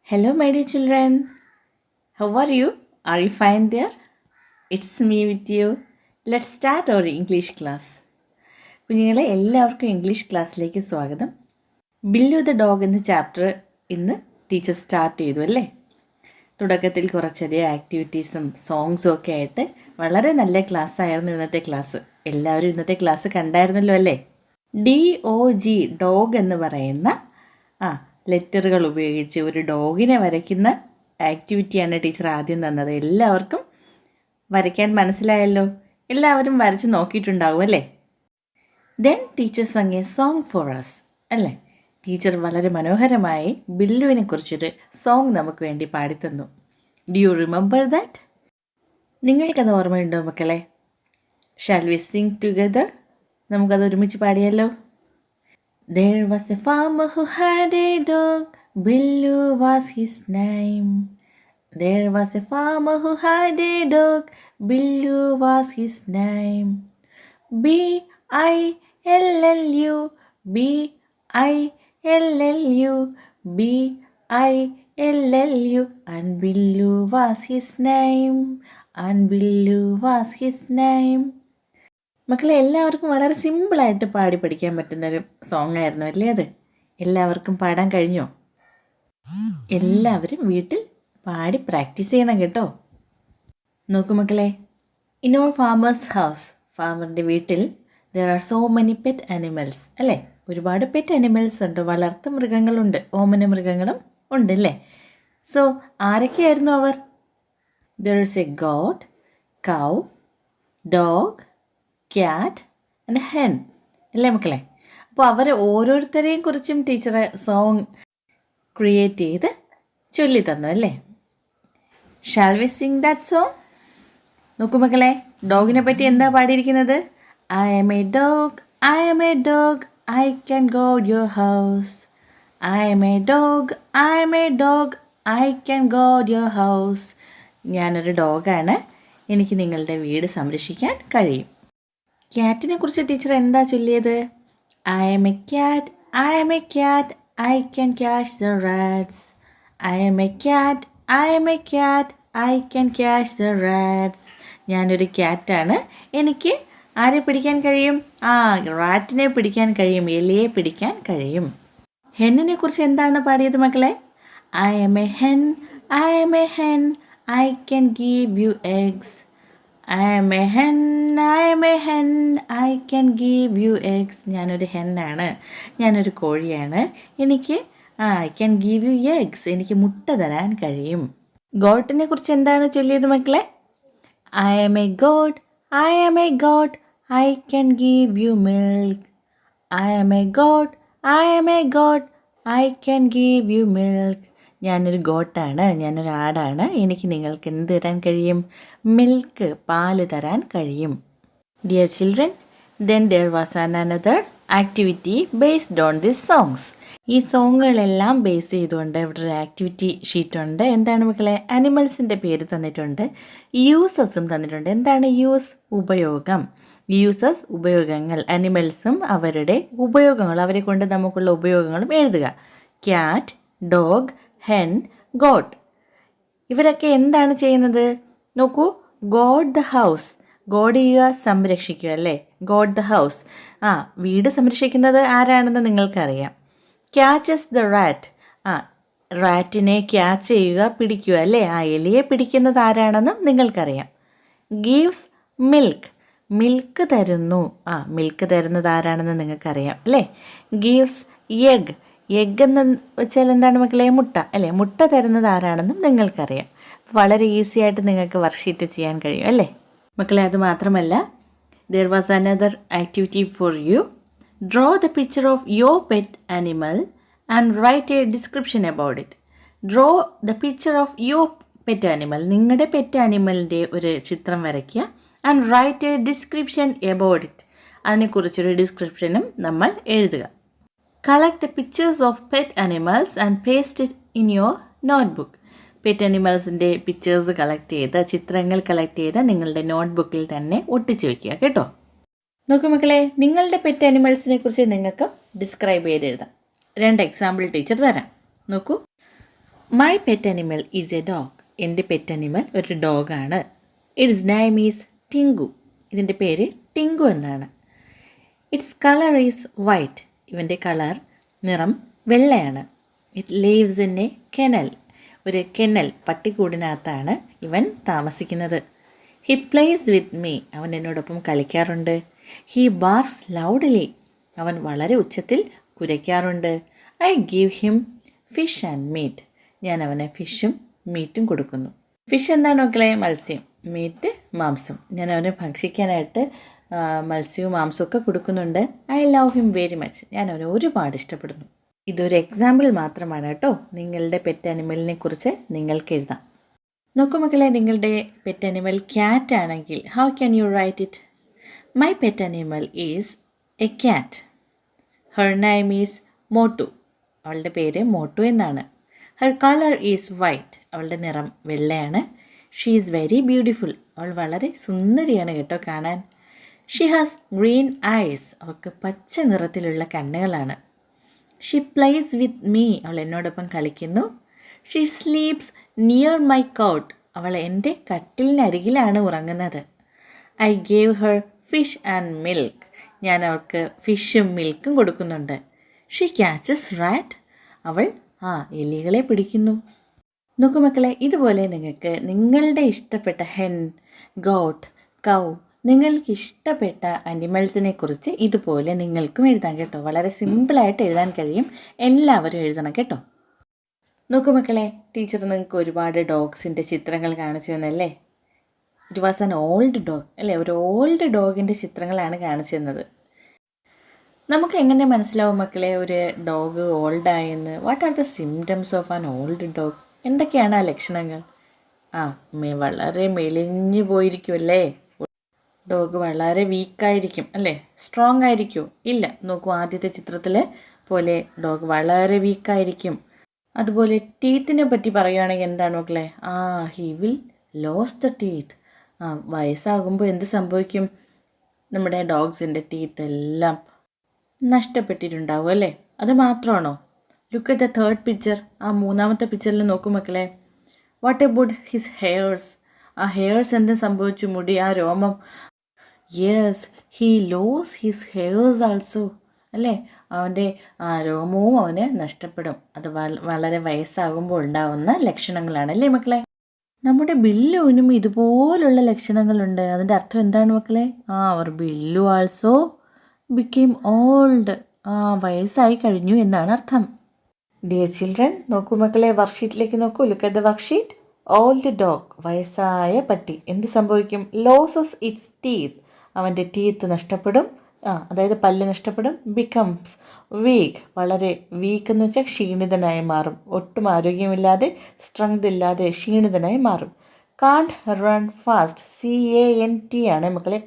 Hello, my dear children. How are you? Are you fine there? It's me with you. Let's start our English class. കുഞ്ഞുങ്ങളെ എല്ലാവർക്കും English ക്ലാസ്സിലേക്ക് സ്വാഗതം. ബില്ലു the dog എന്ന chapter ഇന്ന് teacher start ചെയ്തു അല്ലേ? തുടക്കത്തിൽ കുറച്ചധികം ആക്ടിവിറ്റീസും സോങ്സും ഒക്കെ ആയിട്ട് വളരെ നല്ല ക്ലാസ് ആയിരുന്നു ഇന്നത്തെ ക്ലാസ്. എല്ലാവരും ഇന്നത്തെ ക്ലാസ് കണ്ടായിരുന്നല്ലോ അല്ലേ? DOG ഡോഗ് എന്ന് പറയുന്ന ലെറ്ററുകൾ ഉപയോഗിച്ച് ഒരു ഡോഗിനെ വരയ്ക്കുന്ന ആക്ടിവിറ്റിയാണ് ടീച്ചർ ആദ്യം തന്നത്. എല്ലാവർക്കും വരയ്ക്കാൻ മനസ്സിലായല്ലോ? എല്ലാവരും വരച്ച് നോക്കിയിട്ടുണ്ടാവും അല്ലേ? Then teacher sang a song for us അല്ലേ? ടീച്ചർ വളരെ മനോഹരമായി ബില്ലുവിനെ കുറിച്ചൊരു സോങ് നമുക്ക് വേണ്ടി പാടിത്തന്നു. Do you remember that? നിങ്ങൾക്കത് ഓർമ്മയുണ്ടോ മക്കളെ? Shall we sing together? നമുക്കത് ഒരുമിച്ച് പാടിയല്ലോ. There was a farmer who had a dog, Billu was his name. There was a farmer who had a dog, Billu was his name. B-I-L-L-U, B-I-L-L-U, B-I-L-L-U, and Billu was his name, and Billu was his name. മക്കളെ എല്ലാവർക്കും വളരെ സിമ്പിളായിട്ട് പാടി പഠിക്കാൻ പറ്റുന്നൊരു song ആയിരുന്നു അല്ലേ അത്? എല്ലാവർക്കും പാടാൻ കഴിഞ്ഞോ? എല്ലാവരും വീട്ടിൽ പാടി പ്രാക്ടീസ് ചെയ്യണം കേട്ടോ. നോക്കൂ മക്കളെ, ഇൻ ഓൾ ഫാമേഴ്സ് ഹൗസ്, ഫാമറിൻ്റെ വീട്ടിൽ there are so many pet animals അല്ലേ? ഒരുപാട് പെറ്റ് ആനിമൽസ് ഉണ്ട്, വളർത്തു മൃഗങ്ങളുണ്ട്, ഓമന മൃഗങ്ങളും ഉണ്ട് അല്ലേ? സോ ആരൊക്കെയായിരുന്നു അവർ? There is a goat, cow, dog, cat and hen അല്ലേ മക്കളെ? അപ്പോൾ അവർ ഓരോരുത്തരെയും കുറിച്ചും ടീച്ചർ സോങ് ക്രിയേറ്റ് ചെയ്ത് ചൊല്ലി തന്നു അല്ലേ? Shall we sing that song? നോക്കൂ മക്കളെ, ഡോഗിനെ പറ്റി എന്താ പാടിയിരിക്കുന്നത്? I am a dog, I am a dog, I can guard your house. I am a dog, I am a dog, I can guard your house. ഞാനൊരു ഡോഗാണ്, എനിക്ക് നിങ്ങളുടെ വീട് സംരക്ഷിക്കാൻ കഴിയും. ക്യാറ്റിനെ കുറിച്ച് ടീച്ചർ എന്താ ചൊല്ലിയത്? I am a cat, I am a cat, I can catch the rats. I am a cat, I am a cat, I can catch the rats. ഞാനൊരു ക്യാറ്റാണ്, എനിക്ക് ആരെ പിടിക്കാൻ കഴിയും? റാറ്റിനെ പിടിക്കാൻ കഴിയും, എലിയെ പിടിക്കാൻ കഴിയും. ഹെന്നിനെ കുറിച്ച് എന്താണ് പാടിയത് മക്കളെ? I am a hen, I am a hen, I can give you eggs. I am a hen, I am a hen, I can give you eggs. ഞാനൊരു ഹെന്നാണ്, ഞാനൊരു കോഴിയാണ്, എനിക്ക് I can give you eggs, എനിക്ക് മുട്ട തരാൻ കഴിയും. ഗോട്ടിനെ കുറിച്ച് എന്താണ് ചൊല്ലിയത് മക്കളെ? I am a goat, I am a goat, I can give you milk. I am a goat, I am a goat, I can give you milk. ഞാനൊരു ഗോട്ടാണ്, ഞാനൊരു ആടാണ്, എനിക്ക് നിങ്ങൾക്ക് എന്ത് തരാൻ കഴിയും? മിൽക്ക്, പാല് തരാൻ കഴിയും. Dear children, then there was another activity based on this songs. ഈ സോങ്ങുകളെല്ലാം ബേസ് ചെയ്തുകൊണ്ട് ഇവിടെ ഒരു ആക്ടിവിറ്റി ഷീറ്റ് ഉണ്ട്. എന്താണ് മക്കളെ? അനിമൽസിൻ്റെ പേര് തന്നിട്ടുണ്ട്, യൂസസും തന്നിട്ടുണ്ട്. എന്താണ് യൂസ്? ഉപയോഗം. യൂസസ് ഉപയോഗങ്ങൾ, അനിമൽസും അവരുടെ ഉപയോഗങ്ങൾ, അവരെ കൊണ്ട് നമുക്കുള്ള ഉപയോഗങ്ങളും എഴുതുക. Cat, dog, hen, got. ഇവരൊക്കെ എന്താണ് ചെയ്യുന്നത്? നോക്കൂ, ഗോഡ് ദ ഹൗസ്, ഗോഡ് ചെയ്യുക, സംരക്ഷിക്കുക അല്ലേ? ഗോഡ് ദ ഹൗസ്, വീട് സംരക്ഷിക്കുന്നത് ആരാണെന്ന് നിങ്ങൾക്കറിയാം. ക്യാച്ചസ് ദ റാറ്റ്, റാറ്റിനെ ക്യാച്ച് ചെയ്യുക, പിടിക്കുക അല്ലേ? എലിയെ പിടിക്കുന്നത് ആരാണെന്നും നിങ്ങൾക്കറിയാം. ഗീവ്സ് മിൽക്ക്, മിൽക്ക് തരുന്നു, മിൽക്ക് തരുന്നത് ആരാണെന്ന് നിങ്ങൾക്കറിയാം അല്ലേ? ഗീവ്സ് എഗ്, എഗ് എന്ന് വെച്ചാൽ എന്താണ് മക്കളെ? മുട്ട അല്ലേ? മുട്ട തരുന്നത് ആരാണെന്നും നിങ്ങൾക്കറിയാം. വളരെ ഈസി ആയിട്ട് നിങ്ങൾക്ക് വർക്ക്ഷീറ്റ് ചെയ്യാൻ കഴിയും അല്ലേ മക്കളെ? അത് മാത്രമല്ല, there was another activity for you. Draw the picture of your pet animal and write a description about it. Draw the picture of your pet animal, നിങ്ങളുടെ പെറ്റ് ആനിമലിൻ്റെ ഒരു ചിത്രം വരയ്ക്കുക. And write a description about it, അതിനെക്കുറിച്ചൊരു ഡിസ്ക്രിപ്ഷനും നമ്മൾ എഴുതുക. Collect the pictures of pet animals and paste it in your notebook. പെറ്റ് അനിമൽസിൻ്റെ പിക്ചേഴ്സ് കളക്ട് ചെയ്ത്, ചിത്രങ്ങൾ കളക്ട് ചെയ്ത് നിങ്ങളുടെ നോട്ട്ബുക്കിൽ തന്നെ ഒട്ടിച്ച് വയ്ക്കുക കേട്ടോ. നോക്കൂ മക്കളെ, നിങ്ങളുടെ പെറ്റ് അനിമൽസിനെ കുറിച്ച് നിങ്ങൾക്ക് ഡിസ്ക്രൈബ് ചെയ്ത് എഴുതാം. 2 എക്സാമ്പിൾ ടീച്ചർ തരാം. നോക്കൂ, my pet animal is a dog. എൻ്റെ പെറ്റ് അനിമൽ ഒരു ഡോഗാണ്. Its name is Tinku. ഇതിൻ്റെ പേര് ടിങ്കു എന്നാണ്. Its colour is white. ഇവൻ്റെ കളർ നിറം വെള്ളയാണ്. It lives in a kennel. ഒരു കെന്നൽ പട്ടിക്കൂടിനകത്താണ് ഇവൻ താമസിക്കുന്നത്. He plays with me. അവൻ എന്നോടൊപ്പം കളിക്കാറുണ്ട്. He barks loudly. അവൻ വളരെ ഉച്ചത്തിൽ കുരയ്ക്കാറുണ്ട്. I give him fish and meat. ഞാൻ അവന് ഫിഷും മീറ്റും കൊടുക്കുന്നു. ഫിഷ് എന്താണ് മക്കളെ? മത്സ്യം. മീറ്റ് മാംസം. ഞാൻ അവന് ഭക്ഷിക്കാനായിട്ട് മത്സ്യവും മാംസവും ഒക്കെ കൊടുക്കുന്നുണ്ട്. I love him very much. ഞാൻ അവനെ ഒരുപാട് ഇഷ്ടപ്പെടുന്നു. ഇതൊരു എക്സാമ്പിൾ മാത്രമാണ് കേട്ടോ. നിങ്ങളുടെ പെറ്റ് അനിമലിനെ കുറിച്ച് നിങ്ങൾക്ക് എഴുതാം. നോക്കൂ മക്കളെ, നിങ്ങളുടെ പെറ്റ് അനിമൽ ക്യാറ്റ് ആണെങ്കിൽ how can you write it? My pet animal is a cat. Her name is Motu. അവളുടെ പേര് മോട്ടു എന്നാണ്. Her colour is white. അവളുടെ നിറം വെള്ളയാണ്. She is very beautiful. അവൾ വളരെ സുന്ദരിയാണ് കേട്ടോ കാണാൻ. She has green eyes. അവൾക്ക് പച്ച നിറത്തിലുള്ള കണ്ണുകളാണ്. She plays with me. അവൾ എന്നോടൊപ്പം കളിക്കുന്നു. She sleeps near my cot. അവൾ എൻ്റെ കട്ടിലിനരികിലാണ് ഉറങ്ങുന്നത്. I gave her fish and milk. ഞാൻ അവൾക്ക് ഫിഷും മിൽക്കും കൊടുക്കുന്നുണ്ട്. She catches rat. അവൾ എലികളെ പിടിക്കുന്നു. നോക്കൂ മക്കളെ, ഇതുപോലെ നിങ്ങൾക്ക് നിങ്ങളുടെ ഇഷ്ടപ്പെട്ട ഹെൻ, ഗോട്ട്, കൗ, നിങ്ങൾക്ക് ഇഷ്ടപ്പെട്ട അനിമൽസിനെ കുറിച്ച് ഇതുപോലെ നിങ്ങൾക്കും എഴുതാം കേട്ടോ. വളരെ സിമ്പിളായിട്ട് എഴുതാൻ കഴിയും. എല്ലാവരും എഴുതണം കേട്ടോ. നോക്കൂ മക്കളെ, ടീച്ചർ നിങ്ങൾക്ക് ഒരുപാട് ഡോഗ്സിൻ്റെ ചിത്രങ്ങൾ കാണിച്ചു തന്നല്ലേ. It was an old dog അല്ലേ? ഒരു ഓൾഡ് ഡോഗിൻ്റെ ചിത്രങ്ങളാണ് കാണിച്ചു തന്നത്. നമുക്ക് എങ്ങനെ മനസ്സിലാവും മക്കളെ ഒരു ഡോഗ് ഓൾഡായെന്ന്? What are the symptoms of an old dog? എന്തൊക്കെയാണ് ആ ലക്ഷണങ്ങൾ? വളരെ മെലിഞ്ഞു പോയിരിക്കുമല്ലേ? ഡോഗ് വളരെ വീക്കായിരിക്കും അല്ലേ? സ്ട്രോങ് ആയിരിക്കുമോ? ഇല്ല. നോക്കൂ, ആദ്യത്തെ ചിത്രത്തിൽ പോലെ ഡോഗ് വളരെ വീക്കായിരിക്കും. അതുപോലെ ടീത്തിനെ പറ്റി പറയുകയാണെങ്കിൽ എന്താണ് മക്കളെ? He will lose the teeth. വയസ്സാകുമ്പോൾ എന്ത് സംഭവിക്കും? നമ്മുടെ ഡോഗ്സിൻ്റെ ടീത്ത് എല്ലാം നഷ്ടപ്പെട്ടിട്ടുണ്ടാവും അല്ലേ? അത് മാത്രമാണോ? Look at the third picture. മൂന്നാമത്തെ പിക്ചറിൽ നോക്കൂ മക്കളെ. What about his hairs? Hairs എന്ത് സംഭവിച്ചു? മുടി, രോമം. Yes, he lose his hairs also അല്ലേ? അവൻ്റെ രോമവും അവന് നഷ്ടപ്പെടും. അത് വളരെ വയസ്സാകുമ്പോൾ ഉണ്ടാകുന്ന ലക്ഷണങ്ങളാണ് അല്ലേ മക്കളെ? നമ്മുടെ ബില്ലുവിനും ഇതുപോലുള്ള ലക്ഷണങ്ങളുണ്ട്. അതിൻ്റെ അർത്ഥം എന്താണ് മക്കളെ? അവർ ബില്ലു ആൾസോ ബിക്കെയിം ഓൾഡ്. വയസ്സായി കഴിഞ്ഞു എന്നാണ് അർത്ഥം. ഡിയർ ചിൽഡ്രൻ, നോക്കൂ മക്കളെ, വർക്ക്ഷീറ്റിലേക്ക് നോക്കൂ. Look at the worksheet. Old dog, വയസ്സായ പട്ടി, എന്ത് സംഭവിക്കും? Losses it's teeth. അവൻ്റെ ടീത്ത് നഷ്ടപ്പെടും. അതായത് പല്ല് നഷ്ടപ്പെടും. Becomes week. വളരെ വീക്ക് എന്ന് വെച്ചാൽ ക്ഷീണിതനായി മാറും. ഒട്ടും ആരോഗ്യമില്ലാതെ, സ്ട്രെങ്ത് ഇല്ലാതെ ക്ഷീണിതനായി മാറും. Can't run fast. CANT ആണ് മക്കളെ.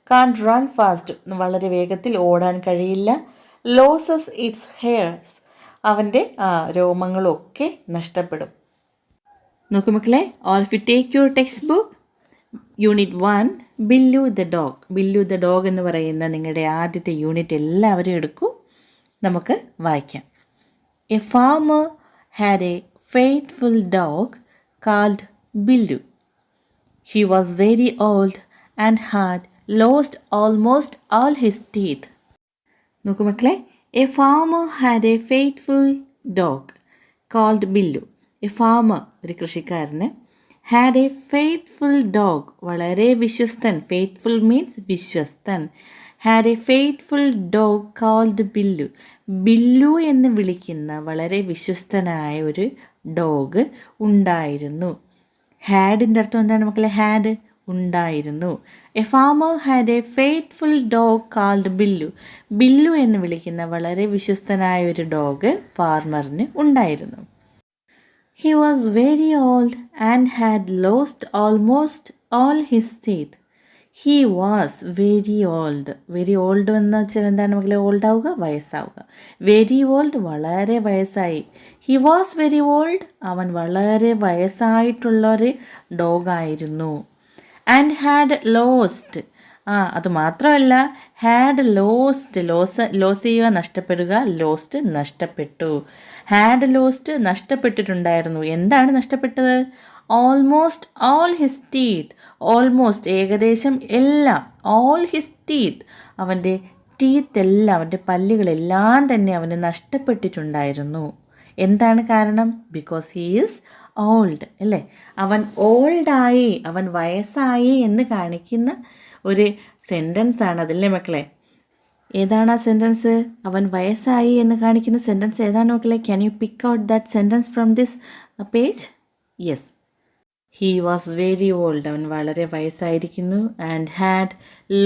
Can't run fast. വളരെ വേഗത്തിൽ ഓടാൻ കഴിയില്ല. Loses its hairs. അവൻ്റെ രോമങ്ങളൊക്കെ നഷ്ടപ്പെടും. നോക്കൂ മക്കളെ, all of you take your textbook. Unit 1 Billu the dog. Billu the dog എന്ന് പറയുന്ന നിങ്ങളുടെ ആദ്യത്തെ യൂണിറ്റ് എല്ലാവരും എടുക്കൂ. നമുക്ക് വായിക്കാം. A farmer had a faithful dog called Billu. He was very old and had lost almost all his teeth. നോക്കൂ മക്കളെ, a farmer had a faithful dog called Billu. A farmer, ഒരു കൃഷിക്കാരന്, ഹാഡ് എ ഫെയ്ത്ത്ഫുൾ ഡോഗ്, വളരെ വിശ്വസ്തൻ. Faithful means വിശ്വസ്തൻ. Had a faithful dog called Billu. Billu എന്ന് വിളിക്കുന്ന വളരെ വിശ്വസ്തനായ ഒരു ഡോഗ് ഉണ്ടായിരുന്നു. ഹാഡിൻ്റെ അർത്ഥം എന്താണ് മക്കളെ? ഹാഡ്, ഉണ്ടായിരുന്നു. A farmer had a faithful dog called Billu. Billu എന്ന് വിളിക്കുന്ന വളരെ വിശ്വസ്തനായ ഒരു ഡോഗ് ഫാർമറിന് ഉണ്ടായിരുന്നു. He was very old and had lost almost all his teeth. He was very old. Very old എന്ന് വെച്ചാൽ എന്താണ് മക്കളെ? ഓൾഡ് ആവുക, വയസ്സാവുക. വെരി ഓൾഡ്, വളരെ വയസ്സായി. He was very old. അവൻ വളരെ വയസ്സായിട്ടുള്ള ഒരു ഡോഗായിരുന്നു. And had lost. അത് മാത്രമല്ല, ഹാഡ് ലോസ്റ്റ്, ലോസ് ചെയ്യുക, നഷ്ടപ്പെടുക, ലോസ്റ്റ് നഷ്ടപ്പെട്ടു. ഹാഡ് ലോസ്റ്റ് നഷ്ടപ്പെട്ടിട്ടുണ്ടായിരുന്നു. എന്താണ് നഷ്ടപ്പെട്ടത്? Almost all his teeth. Almost ഏകദേശം എല്ലാം. ഓൾ ഹിസ് ടീത്ത് അവൻ്റെ ടീത്ത് എല്ലാം, അവൻ്റെ പല്ലുകളെല്ലാം തന്നെ അവന് നഷ്ടപ്പെട്ടിട്ടുണ്ടായിരുന്നു. എന്താണ് കാരണം? ബിക്കോസ് ഹീ ഈസ് ഓൾഡ് അല്ലേ? അവൻ ഓൾഡായി, അവൻ വയസ്സായി എന്ന് കാണിക്കുന്ന ഒരു സെൻറ്റൻസ് ആണ് അതല്ലേ മക്കളെ? ഏതാണ് ആ സെൻറ്റൻസ്? അവൻ വയസ്സായി എന്ന് കാണിക്കുന്ന സെൻറ്റൻസ് ഏതാണ് മക്കളെ? Can you pick out that sentence from this page? Yes, he was very old. അവൻ വളരെ വയസ്സായിരിക്കുന്നു. And had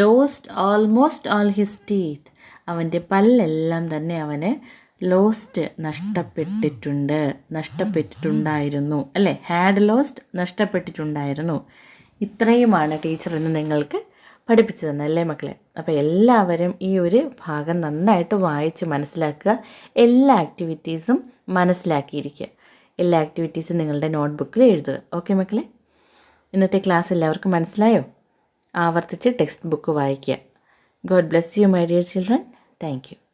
lost almost all his teeth. അവൻ്റെ പല്ലെല്ലാം തന്നെ അവന് ലോസ്റ്റ് നഷ്ടപ്പെട്ടിട്ടുണ്ടായിരുന്നു അല്ലേ? ഹാഡ് ലോസ്റ്റ് നഷ്ടപ്പെട്ടിട്ടുണ്ടായിരുന്നു. ഇത്രയുമാണ് ടീച്ചർ ഇന്ന് നിങ്ങൾക്ക് പഠിപ്പിച്ചു തന്നല്ലേ മക്കളെ? അപ്പോൾ എല്ലാവരും ഈ ഒരു ഭാഗം നന്നായിട്ട് വായിച്ച് മനസ്സിലാക്കുക. എല്ലാ ആക്ടിവിറ്റീസും മനസ്സിലാക്കിയിരിക്കുക. എല്ലാ ആക്ടിവിറ്റീസും നിങ്ങളുടെ നോട്ട്ബുക്കിൽ എഴുതുക. ഓക്കെ മക്കളെ? ഇന്നത്തെ ക്ലാസ് എല്ലാവർക്കും മനസ്സിലായോ? ആവർത്തിച്ച് ടെക്സ്റ്റ് ബുക്ക് വായിക്കുക. God bless you my dear children. Thank you.